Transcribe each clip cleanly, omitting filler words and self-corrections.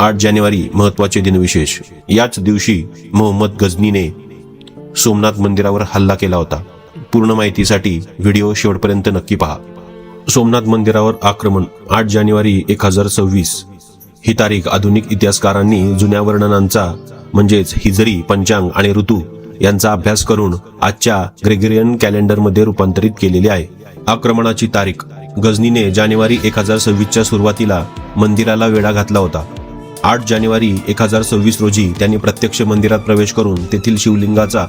8 जानेवारी महत्त्वाचे दिनविशेष। याच दिवशी मोहम्मद गझनीने सोमनाथ मंदिरावर हल्ला केला होता। पूर्ण माहितीसाठी व्हिडिओ शेवटपर्यंत नक्की पहा। सोमनाथ मंदिरावर आक्रमण 8 जानेवारी 1026 ही तारीख आधुनिक इतिहासकारांनी जुन्या वर्णनांचा म्हणजेच हिजरी, पंचांग आणि ऋतू यांचा अभ्यास करून आजच्या ग्रेगोरियन कॅलेंडरमध्ये रूपांतरित केलेली आहे। आक्रमणाची तारीख: गझनीने जानेवारी 1026च्या सुरुवातीला मंदिराला वेढा घातला होता। 8 जानेवारी 1026 रोजी त्यांनी प्रत्यक्ष मंदिरात प्रवेश करून तेथील शिवलिंगाचा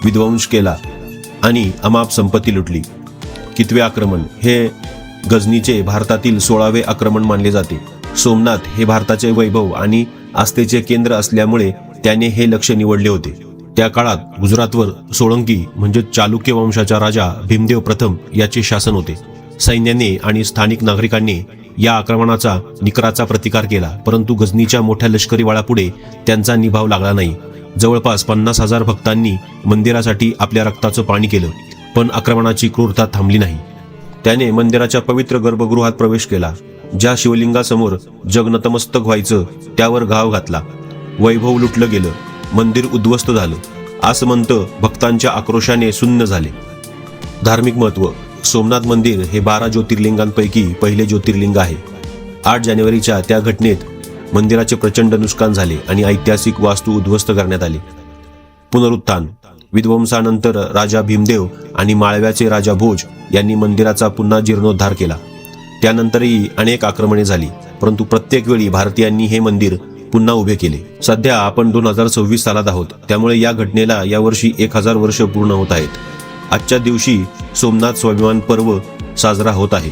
विध्वंस केला आणि अमाप संपत्ती लुटली। कितवे आक्रमण? हे गझनीचे भारतातील 16वे आक्रमण मानले जाते। सोमनाथ हे भारताचे वैभव आणि आस्थेचे केंद्र असल्यामुळे त्याने हे लक्ष निवडले होते। त्या काळात गुजरातवर सोळंकी म्हणजे चालुक्य वंशाचा राजा भीमदेव प्रथम याचे शासन होते। सैन्याने आणि स्थानिक नागरिकांनी या आक्रमणाचा निकराचा प्रतिकार केला, परंतु गझनीच्या मोठ्या लष्करी बळापुढे त्यांचा निभाव लागला नाही। जवळपास 50,000 भक्तांनी मंदिरासाठी आपल्या रक्ताचं पाणी केलं, पण आक्रमणाची क्रूरता थांबली नाही। त्याने मंदिराच्या पवित्र गर्भगृहात प्रवेश केला। ज्या शिवलिंगासमोर जग नतमस्तक व्हायचं त्यावर घाव घातला। वैभव लुटलं गेलं, मंदिर उद्ध्वस्त झालं, आसमंत भक्तांच्या आक्रोशाने सुन्न झाले। धार्मिक महत्त्व: सोमनाथ मंदिर हे 12 ज्योतिर्लिंगांपैकी पहिले ज्योतिर्लिंग आहे। 8 जानेवारीच्या त्या घटनेत मंदिराचे प्रचंड नुकसान झाले आणि ऐतिहासिक वास्तू उद्ध्वस्त करण्यात आले। पुनरुत्थान: विध्वंसानंतर राजा भीमदेव आणि माळव्याचे राजा भोज यांनी मंदिराचा पुन्हा जीर्णोद्धार केला। त्यानंतरही अनेक आक्रमणे झाली, परंतु प्रत्येक वेळी भारतीयांनी हे मंदिर पुन्हा उभे केले। सध्या आपण 2026 सालात आहोत, त्यामुळे या घटनेला यावर्षी 1000 वर्ष पूर्ण होत आहेत। आजच्या दिवशी सोमनाथ स्वाभिमान पर्व साजरा होत आहे।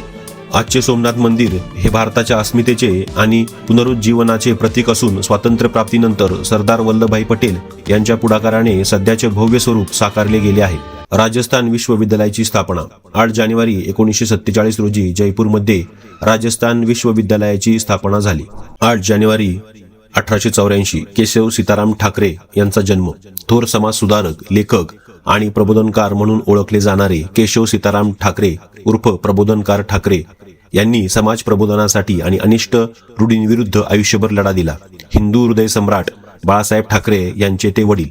आजचे सोमनाथ मंदिर हे भारताच्या अस्मितेचे आणि पुनरुज्जीवनाचे प्रतीक असून स्वातंत्र्यप्राप्तीनंतर सरदार वल्लभभाई पटेल यांच्या पुढाकाराने सध्याचे भव्य स्वरूप साकारले गेले आहे। राजस्थान विश्वविद्यालयाची स्थापना: 8 जानेवारी 1947 रोजी जयपूरमध्ये राजस्थान विश्वविद्यालयाची स्थापना झाली। 8 जानेवारी 1884 केशव सीताराम ठाकरे यांचा जन्म। थोर समाजसुधारक, लेखक आणि प्रबोधनकार म्हणून ओळखले जाणारे केशव सीताराम ठाकरे उर्फ प्रबोधनकार ठाकरे यांनी समाज प्रबोधनासाठी आणि अनिष्ट रूढींविरुद्ध आयुष्यभर लढा दिला। हिंदू हृदय सम्राट बाळासाहेब ठाकरे यांचे ते वडील।